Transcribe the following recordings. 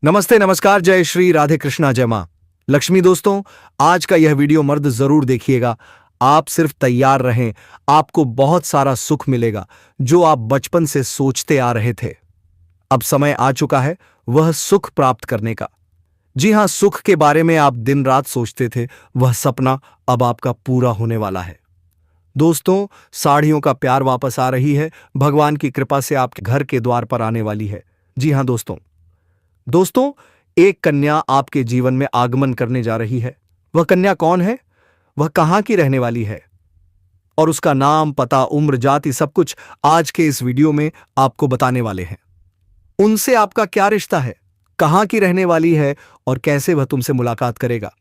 नमस्ते, नमस्कार, जय श्री राधे कृष्णा, जय मां लक्ष्मी। दोस्तों, आज का यह वीडियो मर्द जरूर देखिएगा। आप सिर्फ तैयार रहें, आपको बहुत सारा सुख मिलेगा जो आप बचपन से सोचते आ रहे थे। अब समय आ चुका है वह सुख प्राप्त करने का। जी हां, सुख के बारे में आप दिन रात सोचते थे, वह सपना अब आपका पूरा होने वाला है। दोस्तों, साड़ियों का प्यार वापस आ रही है, भगवान की कृपा से आपके घर के द्वार पर आने वाली है। जी हां दोस्तों, एक कन्या आपके जीवन में आगमन करने जा रही है। वह कन्या कौन है, वह कहां की रहने वाली है, और उसका नाम, पता, उम्र, जाति सब कुछ आज के इस वीडियो में आपको बताने वाले हैं। उनसे आपका क्या रिश्ता है, कहां की रहने वाली है और कैसे वह तुमसे मुलाकात करेगा,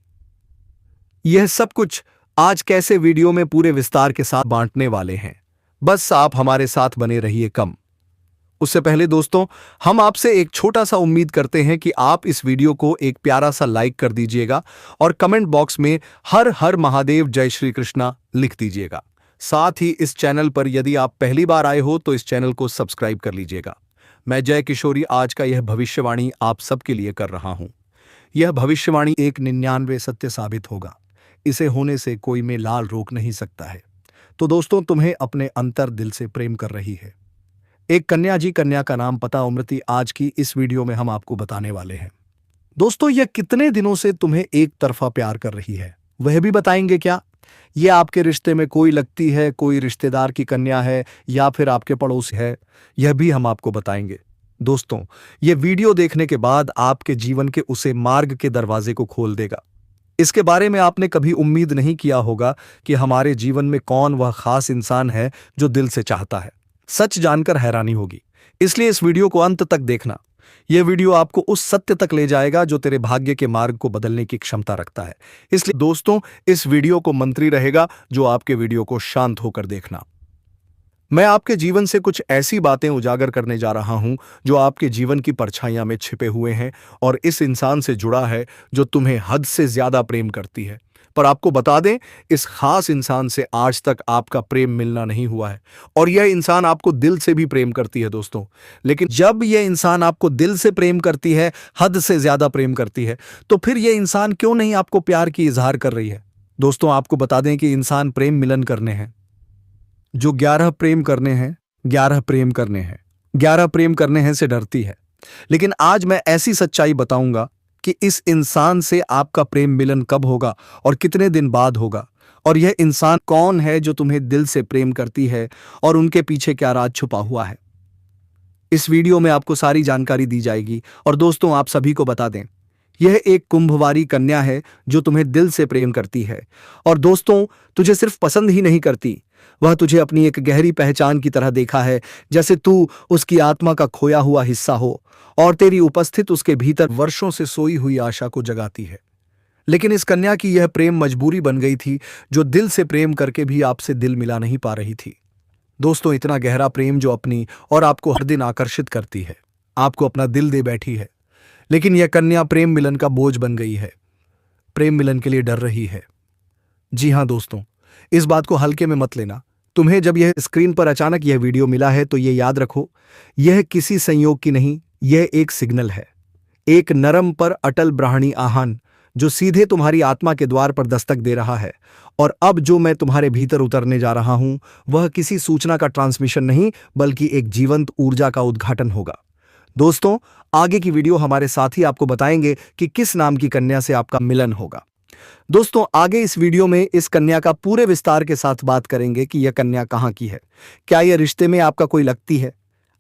यह सब कुछ आज कैसे वीडियो में पूरे विस्तार के साथ बांटने वाले हैं। बस आप हमारे साथ बने रहिए। कम उससे पहले दोस्तों, हम आपसे एक छोटा सा उम्मीद करते हैं कि आप इस वीडियो को एक प्यारा सा लाइक कर दीजिएगा और कमेंट बॉक्स में हर हर महादेव जय श्री कृष्णा लिख दीजिएगा। साथ ही इस चैनल पर यदि आप पहली बार आए हो तो इस चैनल को सब्सक्राइब कर लीजिएगा। मैं जय किशोरी आज का यह भविष्यवाणी आप सबके लिए कर रहा हूं। यह भविष्यवाणी 199 सत्य साबित होगा। इसे होने से कोई में लाल रोक नहीं सकता है। तो दोस्तों, तुम्हें अपने अंतर दिल से प्रेम कर रही है एक कन्या। जी, कन्या का नाम, पता, उम्र आज की इस वीडियो में हम आपको बताने वाले हैं। दोस्तों, यह कितने दिनों से तुम्हें एक तरफा प्यार कर रही है वह भी बताएंगे क्या। यह आपके रिश्ते में कोई लगती है, कोई रिश्तेदार की कन्या है या फिर आपके पड़ोस है, यह भी हम आपको बताएंगे। दोस्तों, यह वीडियो देखने के बाद आपके जीवन के उसे मार्ग के दरवाजे को खोल देगा। इसके बारे में आपने कभी उम्मीद नहीं किया होगा कि हमारे जीवन में कौन वह खास इंसान है जो दिल से चाहता है। सच जानकर हैरानी होगी, इसलिए इस वीडियो को अंत तक देखना। यह वीडियो आपको उस सत्य तक ले जाएगा जो तेरे भाग्य के मार्ग को बदलने की क्षमता रखता है। इसलिए दोस्तों, इस वीडियो को मंत्री रहेगा जो आपके वीडियो को शांत होकर देखना। मैं आपके जीवन से कुछ ऐसी बातें उजागर करने जा रहा हूं जो आपके जीवन की परछाइयां में छिपे हुए हैं और इस इंसान से जुड़ा है जो तुम्हें हद से ज्यादा प्रेम करती है। पर आपको बता दें, इस खास इंसान से आज तक आपका प्रेम मिलना नहीं हुआ है और यह इंसान आपको दिल से भी प्रेम करती है दोस्तों। लेकिन जब यह इंसान आपको दिल से प्रेम करती है, हद से ज्यादा प्रेम करती है, तो फिर यह इंसान क्यों नहीं आपको प्यार की इजहार कर रही है। दोस्तों, आपको बता दें कि इंसान प्रेम मिलन करने हैं। जो 11 प्रेम करने हैं, 11 प्रेम करने हैं, 11 प्रेम करने हैं से डरती है। लेकिन आज मैं ऐसी सच्चाई बताऊंगा कि इस इंसान से आपका प्रेम मिलन कब होगा और कितने दिन बाद होगा, और यह इंसान कौन है जो तुम्हें दिल से प्रेम करती है और उनके पीछे क्या राज छुपा हुआ है। इस वीडियो में आपको सारी जानकारी दी जाएगी। और दोस्तों, आप सभी को बता दें, यह एक कुंभवारी कन्या है जो तुम्हें दिल से प्रेम करती है। और दोस्तों, तुझे सिर्फ पसंद ही नहीं करती, वह तुझे अपनी एक गहरी पहचान की तरह देखा है, जैसे तू उसकी आत्मा का खोया हुआ हिस्सा हो और तेरी उपस्थित उसके भीतर वर्षों से सोई हुई आशा को जगाती है। लेकिन इस कन्या की यह प्रेम मजबूरी बन गई थी, जो दिल से प्रेम करके भी आपसे दिल मिला नहीं पा रही थी। दोस्तों, इतना गहरा प्रेम जो अपनी और आपको हर दिन आकर्षित करती है, आपको अपना दिल दे बैठी है। लेकिन यह कन्या प्रेम मिलन का बोझ बन गई है, प्रेम मिलन के लिए डर रही है। जी हां दोस्तों, इस बात को हल्के में मत लेना। तुम्हें जब यह स्क्रीन पर अचानक यह वीडियो मिला है तो यह याद रखो, यह किसी संयोग की नहीं, यह एक सिग्नल है, एक नरम पर अटल ब्राह्मणी आह्वान जो सीधे तुम्हारी आत्मा के द्वार पर दस्तक दे रहा है। और अब जो मैं तुम्हारे भीतर उतरने जा रहा हूं वह किसी सूचना का ट्रांसमिशन नहीं, बल्कि एक जीवंत ऊर्जा का उद्घाटन होगा। दोस्तों, आगे की वीडियो हमारे साथी आपको बताएंगे कि किस नाम की कन्या से आपका मिलन होगा। दोस्तों, आगे इस वीडियो में इस कन्या का पूरे विस्तार के साथ बात करेंगे कि यह कन्या कहां की है। क्या यह रिश्ते में आपका कोई लगती है,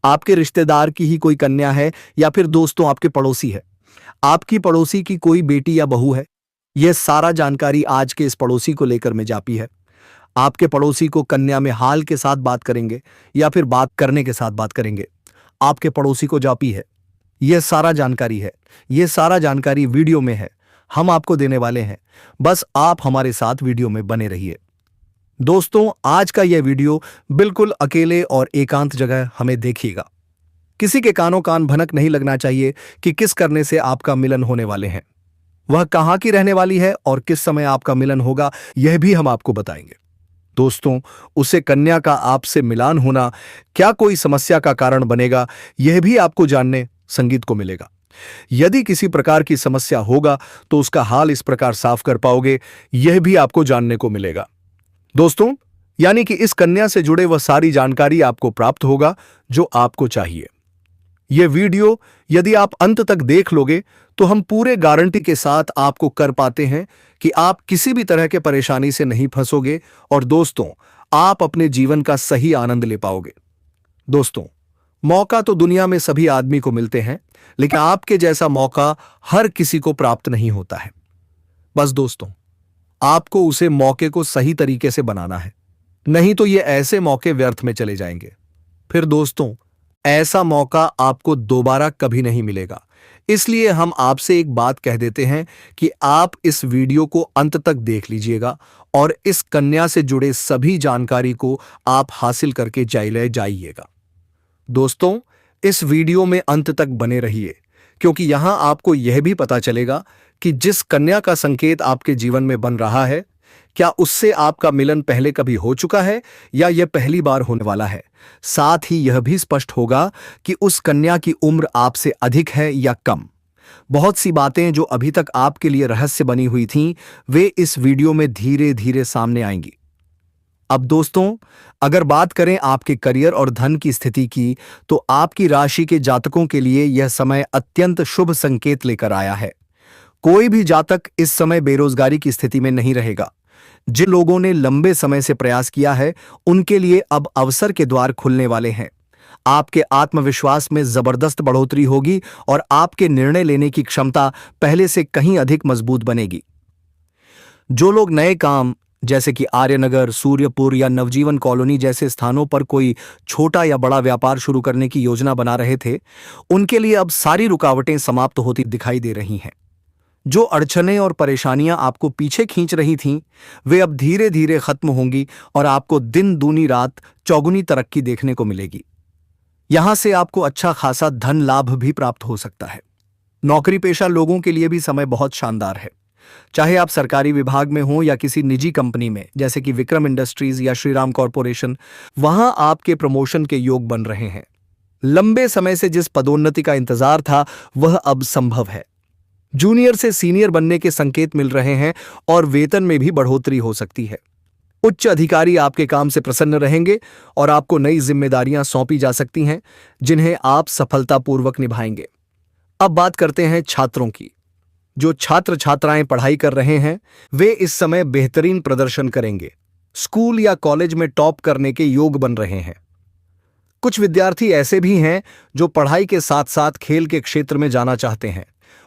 आपके रिश्तेदार की ही कोई कन्या है, या फिर दोस्तों आपके पड़ोसी है, आपकी पड़ोसी की कोई बेटी या बहू है। यह सारा जानकारी आज के इस पड़ोसी को लेकर मैं जापी है। आपके पड़ोसी को कन्या में हाल के साथ बात करेंगे या फिर बात करने के साथ बात करेंगे। आपके पड़ोसी को जापी है। यह सारा जानकारी है, यह सारा जानकारी वीडियो में है, हम आपको देने वाले हैं। बस आप हमारे साथ वीडियो में बने रहिए। दोस्तों, आज का यह वीडियो बिल्कुल अकेले और एकांत जगह हमें देखिएगा। किसी के कानों कान भनक नहीं लगना चाहिए कि किस करने से आपका मिलन होने वाले हैं, वह कहां की रहने वाली है और किस समय आपका मिलन होगा, यह भी हम आपको बताएंगे। दोस्तों, उसे कन्या का आपसे मिलान होना क्या कोई समस्या का कारण बनेगा, यह भी आपको जानने संगीत को मिलेगा। यदि किसी प्रकार की समस्या होगा तो उसका हाल इस प्रकार साफ कर पाओगे, यह भी आपको जानने को मिलेगा। दोस्तों, यानी कि इस कन्या से जुड़े वह सारी जानकारी आपको प्राप्त होगा जो आपको चाहिए। यह वीडियो यदि आप अंत तक देख लोगे तो हम पूरे गारंटी के साथ आपको कर पाते हैं कि आप किसी भी तरह के परेशानी से नहीं फंसोगे और दोस्तों, आप अपने जीवन का सही आनंद ले पाओगे। दोस्तों, मौका तो दुनिया में सभी आदमी को मिलते हैं, लेकिन आपके जैसा मौका हर किसी को प्राप्त नहीं होता है। बस दोस्तों, आपको उसे मौके को सही तरीके से बनाना है, नहीं तो ये ऐसे मौके व्यर्थ में चले जाएंगे। फिर दोस्तों, ऐसा मौका आपको दोबारा कभी नहीं मिलेगा। इसलिए हम आपसे एक बात कह देते हैं कि आप इस वीडियो को अंत तक देख लीजिएगा और इस कन्या से जुड़े सभी जानकारी को आप हासिल करके जाइएगा। दोस्तों, इस वीडियो में अंत तक बने रहिए, क्योंकि यहां आपको यह भी पता चलेगा कि जिस कन्या का संकेत आपके जीवन में बन रहा है, क्या उससे आपका मिलन पहले कभी हो चुका है या यह पहली बार होने वाला है। साथ ही यह भी स्पष्ट होगा कि उस कन्या की उम्र आपसे अधिक है या कम। बहुत सी बातें जो अभी तक आपके लिए रहस्य बनी हुई थीं, वे इस वीडियो में धीरे धीरे सामने आएंगी। अब दोस्तों, अगर बात करें आपके करियर और धन की स्थिति की, तो आपकी राशि के जातकों के लिए यह समय अत्यंत शुभ संकेत लेकर आया है। कोई भी जातक इस समय बेरोजगारी की स्थिति में नहीं रहेगा। जिन लोगों ने लंबे समय से प्रयास किया है, उनके लिए अब अवसर के द्वार खुलने वाले हैं। आपके आत्मविश्वास में जबरदस्त बढ़ोतरी होगी और आपके निर्णय लेने की क्षमता पहले से कहीं अधिक मजबूत बनेगी। जो लोग नए काम जैसे कि आर्यनगर, सूर्यपुर या नवजीवन कॉलोनी जैसे स्थानों पर कोई छोटा या बड़ा व्यापार शुरू करने की योजना बना रहे थे, उनके लिए अब सारी रुकावटें समाप्त होती दिखाई दे रही हैं। जो अड़चनें और परेशानियां आपको पीछे खींच रही थीं, वे अब धीरे धीरे खत्म होंगी और आपको दिन दूनी रात चौगुनी तरक्की देखने को मिलेगी। यहां से आपको अच्छा खासा धन लाभ भी प्राप्त हो सकता है। नौकरी पेशा लोगों के लिए भी समय बहुत शानदार है। चाहे आप सरकारी विभाग में हो या किसी निजी कंपनी में जैसे कि विक्रम इंडस्ट्रीज या श्रीराम कॉरपोरेशन, वहां आपके प्रमोशन के योग बन रहे हैं। लंबे समय से जिस पदोन्नति का इंतजार था, वह अब संभव है। जूनियर से सीनियर बनने के संकेत मिल रहे हैं और वेतन में भी बढ़ोतरी हो सकती है। उच्च अधिकारी आपके काम से प्रसन्न रहेंगे और आपको नई जिम्मेदारियां सौंपी जा सकती हैं, जिन्हें आप सफलतापूर्वक निभाएंगे। अब बात करते हैं छात्रों की। जो छात्र छात्राएं पढ़ाई कर रहे हैं, वे इस समय बेहतरीन प्रदर्शन करेंगे। स्कूल या कॉलेज में टॉप करने के योग बन रहे हैं। कुछ विद्यार्थी ऐसे भी हैं जो पढ़ाई के साथ साथ खेल के क्षेत्र में जाना चाहते हैं।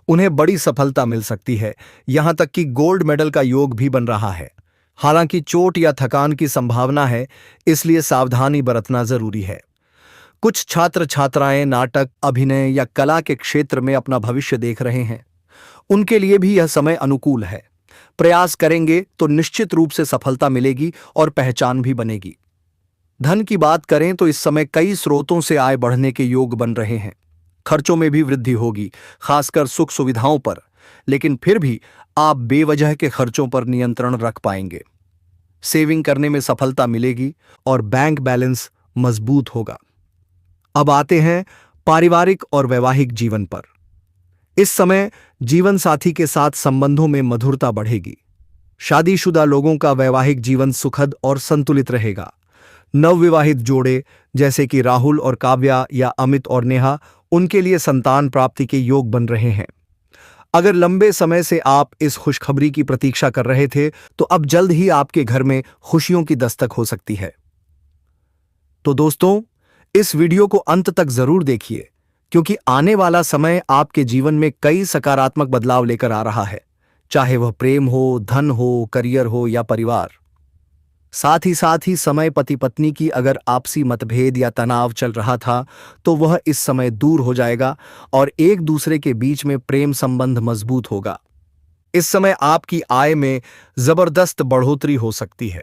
उन्हें बड़ी सफलता मिल सकती है, यहां तक कि गोल्ड मेडल का योग भी बन रहा है। हालांकि चोट या थकान की संभावना है, इसलिए सावधानी बरतना जरूरी है। कुछ छात्र छात्राएं नाटक, अभिनय या कला के क्षेत्र में अपना भविष्य देख रहे हैं। उनके लिए भी यह समय अनुकूल है। प्रयास करेंगे तो निश्चित रूप से सफलता मिलेगी और पहचान भी बनेगी। धन की बात करें तो इस समय कई स्रोतों से आय बढ़ने के योग बन रहे हैं। खर्चों में भी वृद्धि होगी, खासकर सुख सुविधाओं पर, लेकिन फिर भी आप बेवजह के खर्चों पर नियंत्रण रख पाएंगे। सेविंग करने में सफलता मिलेगी और बैंक बैलेंस मजबूत होगा। अब आते हैं पारिवारिक और वैवाहिक जीवन पर। इस समय जीवन साथी के साथ संबंधों में मधुरता बढ़ेगी। शादीशुदा लोगों का वैवाहिक जीवन सुखद और संतुलित रहेगा। नवविवाहित जोड़े जैसे कि राहुल और काव्या या अमित और नेहा, उनके लिए संतान प्राप्ति के योग बन रहे हैं। अगर लंबे समय से आप इस खुशखबरी की प्रतीक्षा कर रहे थे, तो अब जल्द ही आपके घर में खुशियों की दस्तक हो सकती है। तो दोस्तों, इस वीडियो को अंत तक जरूर देखिए, क्योंकि आने वाला समय आपके जीवन में कई सकारात्मक बदलाव लेकर आ रहा है, चाहे वह प्रेम हो, धन हो, करियर हो या परिवार। साथ ही समय पति पत्नी की अगर आपसी मतभेद या तनाव चल रहा था, तो वह इस समय दूर हो जाएगा और एक दूसरे के बीच में प्रेम संबंध मजबूत होगा। इस समय आपकी आय में जबरदस्त बढ़ोतरी हो सकती है।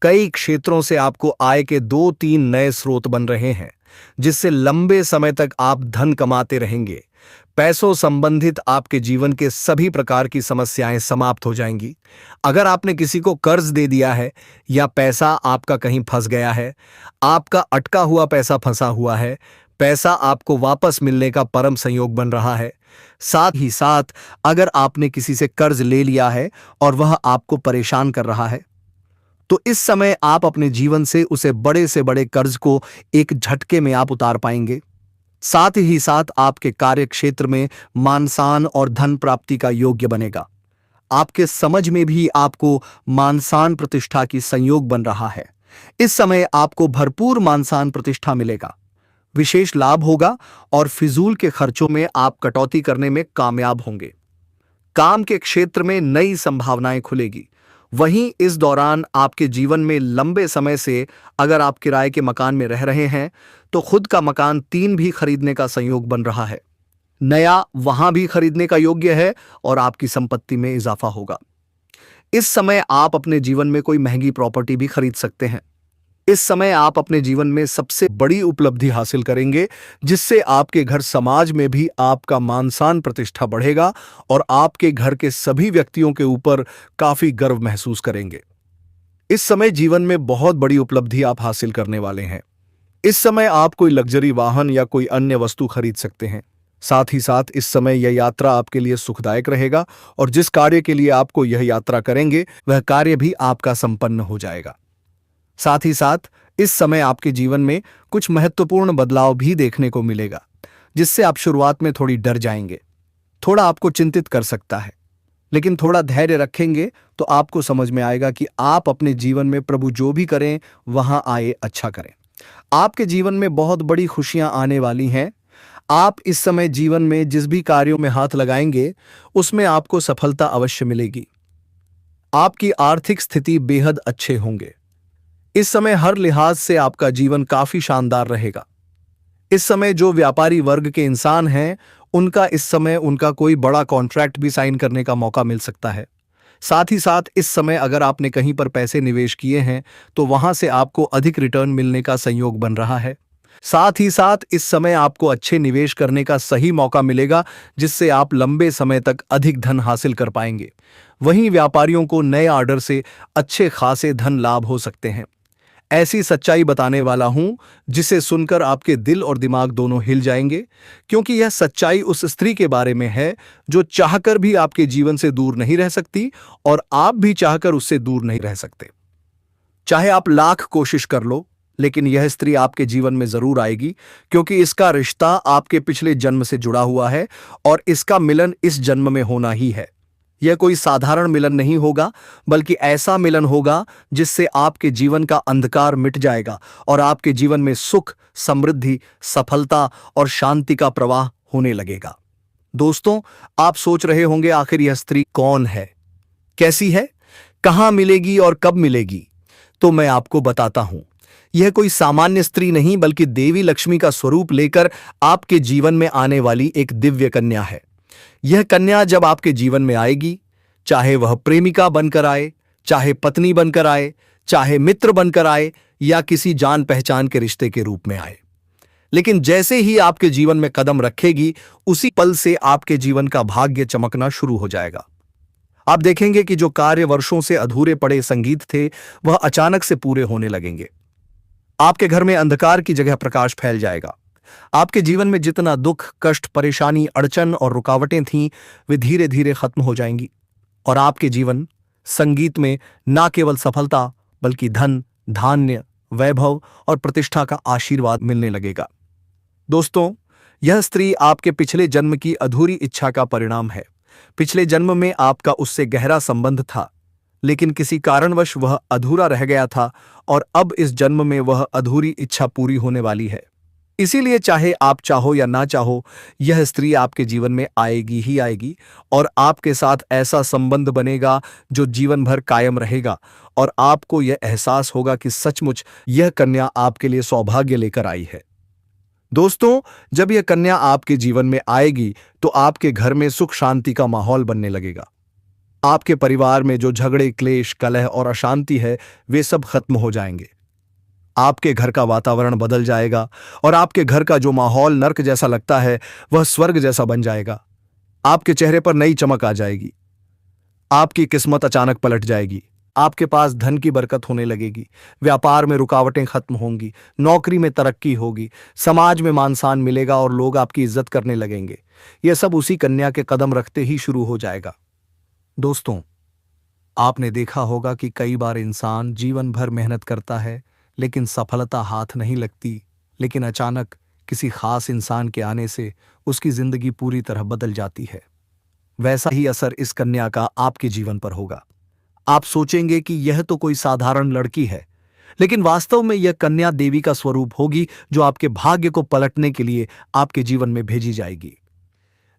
कई क्षेत्रों से आपको आय के 2-3 नए स्रोत बन रहे हैं, जिससे लंबे समय तक आप धन कमाते रहेंगे। पैसों संबंधित आपके जीवन के सभी प्रकार की समस्याएं समाप्त हो जाएंगी। अगर आपने किसी को कर्ज दे दिया है या पैसा आपका कहीं फंस गया है, आपका अटका हुआ पैसा फंसा हुआ है, पैसा आपको वापस मिलने का परम संयोग बन रहा है। साथ ही साथ अगर आपने किसी से कर्ज ले लिया है और वह आपको परेशान कर रहा है, तो इस समय आप अपने जीवन से उसे बड़े से बड़े कर्ज को एक झटके में आप उतार पाएंगे। साथ ही साथ आपके कार्य क्षेत्र में मान सम्मान और धन प्राप्ति का योग्य बनेगा। आपके समझ में भी आपको मान सम्मान प्रतिष्ठा की संयोग बन रहा है। इस समय आपको भरपूर मान सम्मान प्रतिष्ठा मिलेगा, विशेष लाभ होगा और फिजूल के खर्चों में आप कटौती करने में कामयाब होंगे। काम के क्षेत्र में नई संभावनाएं खुलेगी। वहीं इस दौरान आपके जीवन में लंबे समय से अगर आप किराए के मकान में रह रहे हैं तो खुद का मकान 3 भी खरीदने का संयोग बन रहा है। नया वहां भी खरीदने का योग्य है और आपकी संपत्ति में इजाफा होगा। इस समय आप अपने जीवन में कोई महंगी प्रॉपर्टी भी खरीद सकते हैं। इस समय आप अपने जीवन में सबसे बड़ी उपलब्धि हासिल करेंगे, जिससे आपके घर समाज में भी आपका मान सम्मान प्रतिष्ठा बढ़ेगा और आपके घर के सभी व्यक्तियों के ऊपर काफी गर्व महसूस करेंगे। इस समय जीवन में बहुत बड़ी उपलब्धि आप हासिल करने वाले हैं। इस समय आप कोई लग्जरी वाहन या कोई अन्य वस्तु खरीद सकते हैं। साथ ही साथ इस समय यह यात्रा आपके लिए सुखदायक रहेगा और जिस कार्य के लिए आपको यह यात्रा करेंगे वह कार्य भी आपका संपन्न हो जाएगा। साथ ही साथ इस समय आपके जीवन में कुछ महत्वपूर्ण बदलाव भी देखने को मिलेगा, जिससे आप शुरुआत में थोड़ी डर जाएंगे, थोड़ा आपको चिंतित कर सकता है, लेकिन थोड़ा धैर्य रखेंगे तो आपको समझ में आएगा कि आप अपने जीवन में प्रभु जो भी करें वहां आए अच्छा करें। आपके जीवन में बहुत बड़ी खुशियां आने वाली हैं। आप इस समय जीवन में जिस भी कार्यों में हाथ लगाएंगे उसमें आपको सफलता अवश्य मिलेगी। आपकी आर्थिक स्थिति बेहद अच्छे होंगे। इस समय हर लिहाज से आपका जीवन काफी शानदार रहेगा। इस समय जो व्यापारी वर्ग के इंसान हैं उनका इस समय उनका कोई बड़ा कॉन्ट्रैक्ट भी साइन करने का मौका मिल सकता है। साथ ही साथ इस समय अगर आपने कहीं पर पैसे निवेश किए हैं तो वहां से आपको अधिक रिटर्न मिलने का संयोग बन रहा है। साथ ही साथ इस समय आपको अच्छे निवेश करने का सही मौका मिलेगा, जिससे आप लंबे समय तक अधिक धन हासिल कर पाएंगे। वहीं व्यापारियों को नए ऑर्डर से अच्छे खासे धन लाभ हो सकते हैं। ऐसी सच्चाई बताने वाला हूं जिसे सुनकर आपके दिल और दिमाग दोनों हिल जाएंगे, क्योंकि यह सच्चाई उस स्त्री के बारे में है जो चाहकर भी आपके जीवन से दूर नहीं रह सकती और आप भी चाहकर उससे दूर नहीं रह सकते। चाहे आप लाख कोशिश कर लो, लेकिन यह स्त्री आपके जीवन में जरूर आएगी, क्योंकि इसका रिश्ता आपके पिछले जन्म से जुड़ा हुआ है और इसका मिलन इस जन्म में होना ही है। यह कोई साधारण मिलन नहीं होगा, बल्कि ऐसा मिलन होगा जिससे आपके जीवन का अंधकार मिट जाएगा और आपके जीवन में सुख, समृद्धि, सफलता और शांति का प्रवाह होने लगेगा। दोस्तों, आप सोच रहे होंगे आखिर यह स्त्री कौन है, कैसी है, कहां मिलेगी और कब मिलेगी? तो मैं आपको बताता हूं। यह कोई सामान्य स्त्री नहीं, बल्कि देवी लक्ष्मी का स्वरूप लेकर आपके जीवन में आने वाली एक दिव्य कन्या है। यह कन्या जब आपके जीवन में आएगी, चाहे वह प्रेमिका बनकर आए, चाहे पत्नी बनकर आए, चाहे मित्र बनकर आए या किसी जान पहचान के रिश्ते के रूप में आए, लेकिन जैसे ही आपके जीवन में कदम रखेगी, उसी पल से आपके जीवन का भाग्य चमकना शुरू हो जाएगा। आप देखेंगे कि जो कार्य वर्षों से अधूरे पड़े संगीत थे, वह अचानक से पूरे होने लगेंगे। आपके घर में अंधकार की जगह प्रकाश फैल जाएगा। आपके जीवन में जितना दुख, कष्ट, परेशानी, अड़चन और रुकावटें थीं, वे धीरे धीरे खत्म हो जाएंगी और आपके जीवन संगीत में न केवल सफलता बल्कि धन, धान्य, वैभव और प्रतिष्ठा का आशीर्वाद मिलने लगेगा। दोस्तों, यह स्त्री आपके पिछले जन्म की अधूरी इच्छा का परिणाम है। पिछले जन्म में आपका उससे गहरा संबंध था, लेकिन किसी कारणवश वह अधूरा रह गया था और अब इस जन्म में वह अधूरी इच्छा पूरी होने वाली है। इसीलिए चाहे आप चाहो या ना चाहो, यह स्त्री आपके जीवन में आएगी ही आएगी और आपके साथ ऐसा संबंध बनेगा जो जीवन भर कायम रहेगा और आपको यह एहसास होगा कि सचमुच यह कन्या आपके लिए सौभाग्य लेकर आई है। दोस्तों, जब यह कन्या आपके जीवन में आएगी तो आपके घर में सुख शांति का माहौल बनने लगेगा। आपके परिवार में जो झगड़े, क्लेश, कलह और अशांति है, वे सब खत्म हो जाएंगे। आपके घर का वातावरण बदल जाएगा और आपके घर का जो माहौल नर्क जैसा लगता है वह स्वर्ग जैसा बन जाएगा। आपके चेहरे पर नई चमक आ जाएगी। आपकी किस्मत अचानक पलट जाएगी। आपके पास धन की बरकत होने लगेगी, व्यापार में रुकावटें खत्म होंगी, नौकरी में तरक्की होगी, समाज में मान सम्मान मिलेगा और लोग आपकी इज्जत करने लगेंगे। यह सब उसी कन्या के कदम रखते ही शुरू हो जाएगा। दोस्तों, आपने देखा होगा कि कई बार इंसान जीवन भर मेहनत करता है लेकिन सफलता हाथ नहीं लगती, लेकिन अचानक किसी खास इंसान के आने से उसकी जिंदगी पूरी तरह बदल जाती है। वैसा ही असर इस कन्या का आपके जीवन पर होगा। आप सोचेंगे कि यह तो कोई साधारण लड़की है, लेकिन वास्तव में यह कन्या देवी का स्वरूप होगी जो आपके भाग्य को पलटने के लिए आपके जीवन में भेजी जाएगी।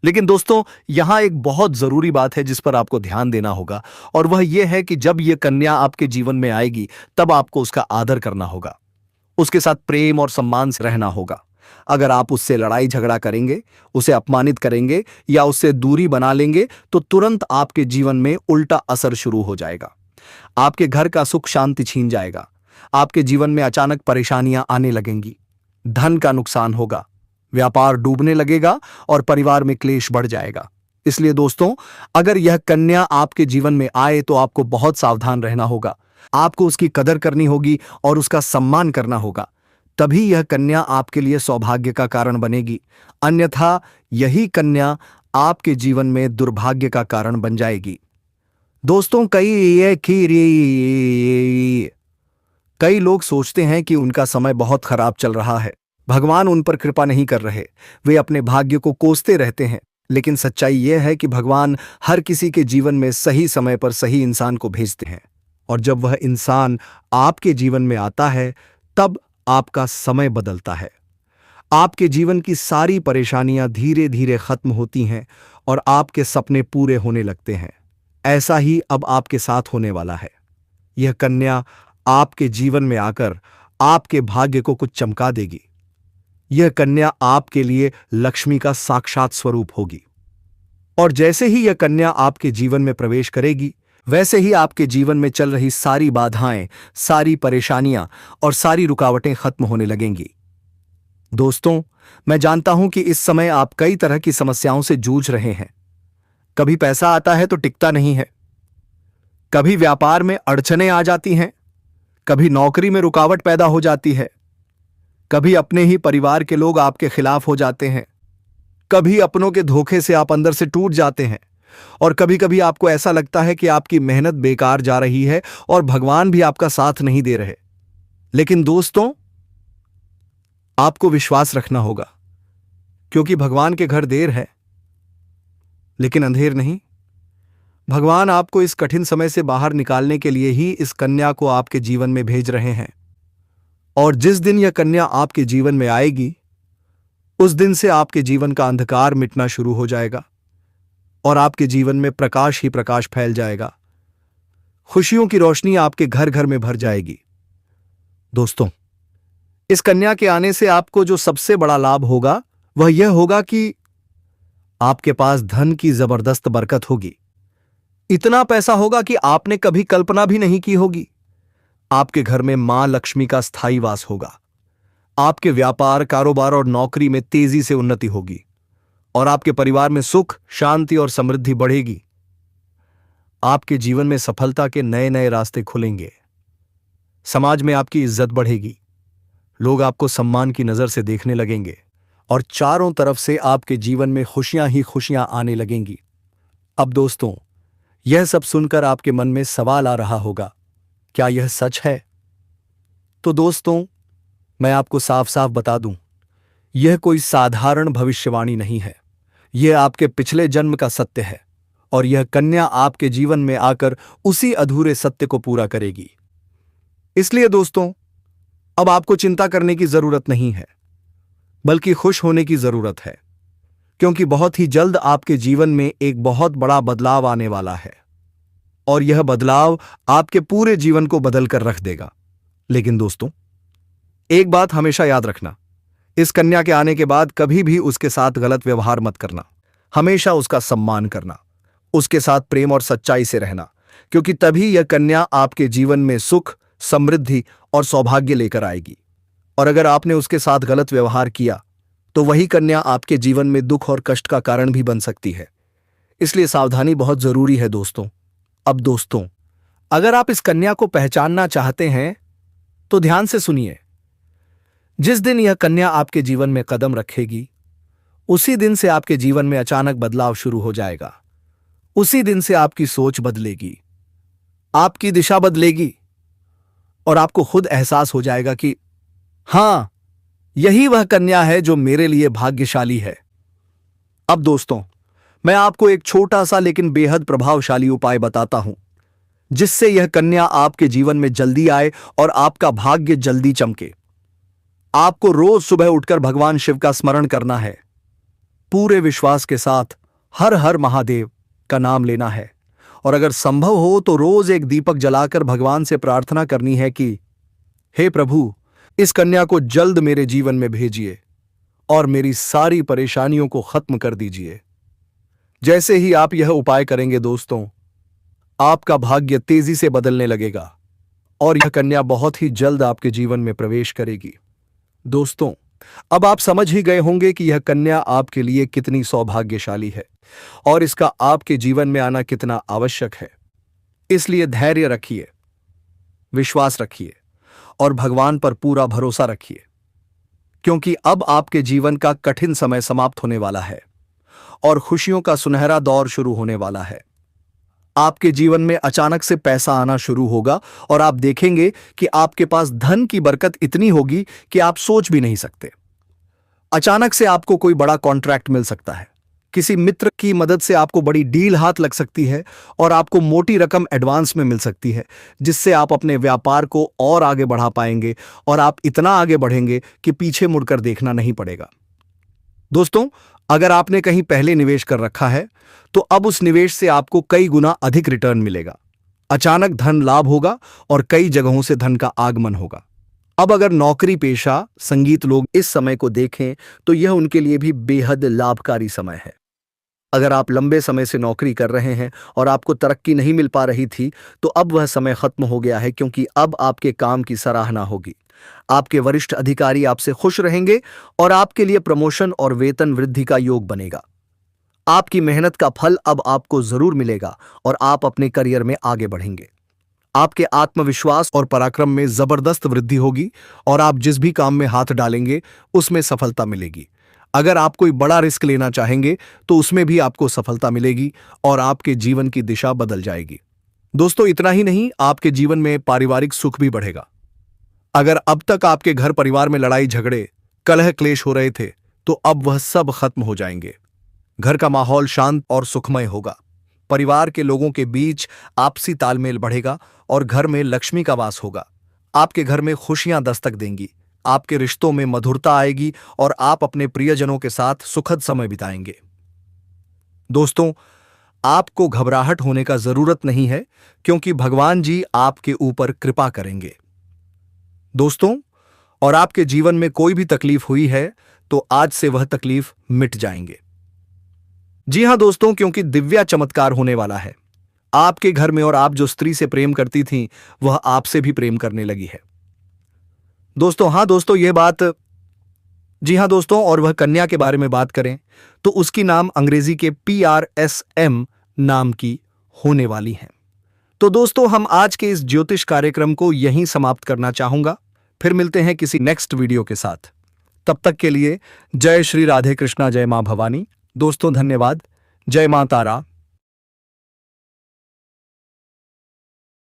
लेकिन दोस्तों, यहां एक बहुत जरूरी बात है जिस पर आपको ध्यान देना होगा, और वह यह है कि जब यह कन्या आपके जीवन में आएगी तब आपको उसका आदर करना होगा, उसके साथ प्रेम और सम्मान से रहना होगा। अगर आप उससे लड़ाई झगड़ा करेंगे, उसे अपमानित करेंगे या उससे दूरी बना लेंगे तो तुरंत आपके जीवन में उल्टा असर शुरू हो जाएगा। आपके घर का सुख शांति छीन जाएगा, आपके जीवन में अचानक परेशानियां आने लगेंगी, धन का नुकसान होगा, व्यापार डूबने लगेगा और परिवार में क्लेश बढ़ जाएगा। इसलिए दोस्तों, अगर यह कन्या आपके जीवन में आए तो आपको बहुत सावधान रहना होगा। आपको उसकी कदर करनी होगी और उसका सम्मान करना होगा, तभी यह कन्या आपके लिए सौभाग्य का कारण बनेगी। अन्यथा यही कन्या आपके जीवन में दुर्भाग्य का कारण बन जाएगी। दोस्तों, कई लोग सोचते हैं कि उनका समय बहुत खराब चल रहा है, भगवान उन पर कृपा नहीं कर रहे, वे अपने भाग्य को कोसते रहते हैं। लेकिन सच्चाई यह है कि भगवान हर किसी के जीवन में सही समय पर सही इंसान को भेजते हैं, और जब वह इंसान आपके जीवन में आता है तब आपका समय बदलता है। आपके जीवन की सारी परेशानियां धीरे धीरे खत्म होती हैं और आपके सपने पूरे होने लगते हैं। ऐसा ही अब आपके साथ होने वाला है। यह कन्या आपके जीवन में आकर आपके भाग्य को कुछ चमका देगी। यह कन्या आपके लिए लक्ष्मी का साक्षात स्वरूप होगी, और जैसे ही यह कन्या आपके जीवन में प्रवेश करेगी, वैसे ही आपके जीवन में चल रही सारी बाधाएं, सारी परेशानियां और सारी रुकावटें खत्म होने लगेंगी। दोस्तों, मैं जानता हूं कि इस समय आप कई तरह की समस्याओं से जूझ रहे हैं। कभी पैसा आता है तो टिकता नहीं है, कभी व्यापार में अड़चनें आ जाती हैं, कभी नौकरी में रुकावट पैदा हो जाती है, कभी अपने ही परिवार के लोग आपके खिलाफ हो जाते हैं, कभी अपनों के धोखे से आप अंदर से टूट जाते हैं, और कभी कभी आपको ऐसा लगता है कि आपकी मेहनत बेकार जा रही है और भगवान भी आपका साथ नहीं दे रहे। लेकिन दोस्तों, आपको विश्वास रखना होगा, क्योंकि भगवान के घर देर है लेकिन अंधेर नहीं। भगवान आपको इस कठिन समय से बाहर निकालने के लिए ही इस कन्या को आपके जीवन में भेज रहे हैं, और जिस दिन यह कन्या आपके जीवन में आएगी उस दिन से आपके जीवन का अंधकार मिटना शुरू हो जाएगा और आपके जीवन में प्रकाश ही प्रकाश फैल जाएगा। खुशियों की रोशनी आपके घर घर में भर जाएगी। दोस्तों, इस कन्या के आने से आपको जो सबसे बड़ा लाभ होगा वह यह होगा कि आपके पास धन की जबरदस्त बरकत होगी। इतना पैसा होगा कि आपने कभी कल्पना भी नहीं की होगी। आपके घर में मां लक्ष्मी का स्थायी वास होगा। आपके व्यापार, कारोबार और नौकरी में तेजी से उन्नति होगी, और आपके परिवार में सुख, शांति और समृद्धि बढ़ेगी। आपके जीवन में सफलता के नए नए रास्ते खुलेंगे। समाज में आपकी इज्जत बढ़ेगी, लोग आपको सम्मान की नजर से देखने लगेंगे, और चारों तरफ से आपके जीवन में खुशियां ही खुशियां आने लगेंगी। अब दोस्तों, यह सब सुनकर आपके मन में सवाल आ रहा होगा, क्या यह सच है? तो दोस्तों, मैं आपको साफ साफ बता दूं, यह कोई साधारण भविष्यवाणी नहीं है। यह आपके पिछले जन्म का सत्य है, और यह कन्या आपके जीवन में आकर उसी अधूरे सत्य को पूरा करेगी। इसलिए दोस्तों, अब आपको चिंता करने की जरूरत नहीं है, बल्कि खुश होने की जरूरत है, क्योंकि बहुत ही जल्द आपके जीवन में एक बहुत बड़ा बदलाव आने वाला है, और यह बदलाव आपके पूरे जीवन को बदल कर रख देगा। लेकिन दोस्तों, एक बात हमेशा याद रखना, इस कन्या के आने के बाद कभी भी उसके साथ गलत व्यवहार मत करना। हमेशा उसका सम्मान करना, उसके साथ प्रेम और सच्चाई से रहना, क्योंकि तभी यह कन्या आपके जीवन में सुख, समृद्धि और सौभाग्य लेकर आएगी। और अगर आपने उसके साथ गलत व्यवहार किया तो वही कन्या आपके जीवन में दुख और कष्ट का कारण भी बन सकती है। इसलिए सावधानी बहुत जरूरी है दोस्तों। अब दोस्तों, अगर आप इस कन्या को पहचानना चाहते हैं तो ध्यान से सुनिए। जिस दिन यह कन्या आपके जीवन में कदम रखेगी, उसी दिन से आपके जीवन में अचानक बदलाव शुरू हो जाएगा। उसी दिन से आपकी सोच बदलेगी, आपकी दिशा बदलेगी और आपको खुद एहसास हो जाएगा कि हां, यही वह कन्या है जो मेरे लिए भाग्यशाली है। अब दोस्तों, मैं आपको एक छोटा सा लेकिन बेहद प्रभावशाली उपाय बताता हूं, जिससे यह कन्या आपके जीवन में जल्दी आए और आपका भाग्य जल्दी चमके। आपको रोज सुबह उठकर भगवान शिव का स्मरण करना है। पूरे विश्वास के साथ हर हर महादेव का नाम लेना है और अगर संभव हो तो रोज एक दीपक जलाकर भगवान से प्रार्थना करनी है कि हे प्रभु, इस कन्या को जल्द मेरे जीवन में भेजिए और मेरी सारी परेशानियों को खत्म कर दीजिए। जैसे ही आप यह उपाय करेंगे दोस्तों, आपका भाग्य तेजी से बदलने लगेगा और यह कन्या बहुत ही जल्द आपके जीवन में प्रवेश करेगी। दोस्तों, अब आप समझ ही गए होंगे कि यह कन्या आपके लिए कितनी सौभाग्यशाली है और इसका आपके जीवन में आना कितना आवश्यक है। इसलिए धैर्य रखिए, विश्वास रखिए और भगवान पर पूरा भरोसा रखिए, क्योंकि अब आपके जीवन का कठिन समय समाप्त होने वाला है और खुशियों का सुनहरा दौर शुरू होने वाला है। आपके जीवन में अचानक से पैसा आना शुरू होगा और आप देखेंगे कि आपके पास धन की बरकत इतनी होगी कि आप सोच भी नहीं सकते। अचानक से आपको कोई बड़ा कॉन्ट्रैक्ट मिल सकता है, किसी मित्र की मदद से आपको बड़ी डील हाथ लग सकती है और आपको मोटी रकम एडवांस में मिल सकती है, जिससे आप अपने व्यापार को और आगे बढ़ा पाएंगे और आप इतना आगे बढ़ेंगे कि पीछे मुड़कर देखना नहीं पड़ेगा। दोस्तों, अगर आपने कहीं पहले निवेश कर रखा है तो अब उस निवेश से आपको कई गुना अधिक रिटर्न मिलेगा। अचानक धन लाभ होगा और कई जगहों से धन का आगमन होगा। अब अगर नौकरी पेशा संगीत लोग इस समय को देखें तो यह उनके लिए भी बेहद लाभकारी समय है। अगर आप लंबे समय से नौकरी कर रहे हैं और आपको तरक्की नहीं मिल पा रही थी तो अब वह समय खत्म हो गया है, क्योंकि अब आपके काम की सराहना होगी। आपके वरिष्ठ अधिकारी आपसे खुश रहेंगे और आपके लिए प्रमोशन और वेतन वृद्धि का योग बनेगा। आपकी मेहनत का फल अब आपको जरूर मिलेगा और आप अपने करियर में आगे बढ़ेंगे। आपके आत्मविश्वास और पराक्रम में जबरदस्त वृद्धि होगी और आप जिस भी काम में हाथ डालेंगे उसमें सफलता मिलेगी। अगर आप कोई बड़ा रिस्क लेना चाहेंगे तो उसमें भी आपको सफलता मिलेगी और आपके जीवन की दिशा बदल जाएगी। दोस्तों, इतना ही नहीं, आपके जीवन में पारिवारिक सुख भी बढ़ेगा। अगर अब तक आपके घर परिवार में लड़ाई झगड़े कलह क्लेश हो रहे थे तो अब वह सब खत्म हो जाएंगे। घर का माहौल शांत और सुखमय होगा। परिवार के लोगों के बीच आपसी तालमेल बढ़ेगा और घर में लक्ष्मी का वास होगा। आपके घर में खुशियां दस्तक देंगी, आपके रिश्तों में मधुरता आएगी और आप अपने प्रियजनों के साथ सुखद समय बिताएंगे। दोस्तों, आपको घबराहट होने का जरूरत नहीं है, क्योंकि भगवान जी आपके ऊपर कृपा करेंगे। दोस्तों, और आपके जीवन में कोई भी तकलीफ हुई है तो आज से वह तकलीफ मिट जाएंगे। जी हां दोस्तों, क्योंकि दिव्या चमत्कार होने वाला है आपके घर में और आप जो स्त्री से प्रेम करती थीं वह आपसे भी प्रेम करने लगी है। दोस्तों, हां दोस्तों, यह बात, जी हां दोस्तों, और वह कन्या के बारे में बात करें तो उसकी नाम अंग्रेजी के PRSM नाम की होने वाली है। तो दोस्तों, हम आज के इस ज्योतिष कार्यक्रम को यहीं समाप्त करना चाहूंगा। फिर मिलते हैं किसी नेक्स्ट वीडियो के साथ। तब तक के लिए जय श्री राधे कृष्णा, जय मां भवानी। दोस्तों, धन्यवाद। जय मां तारा।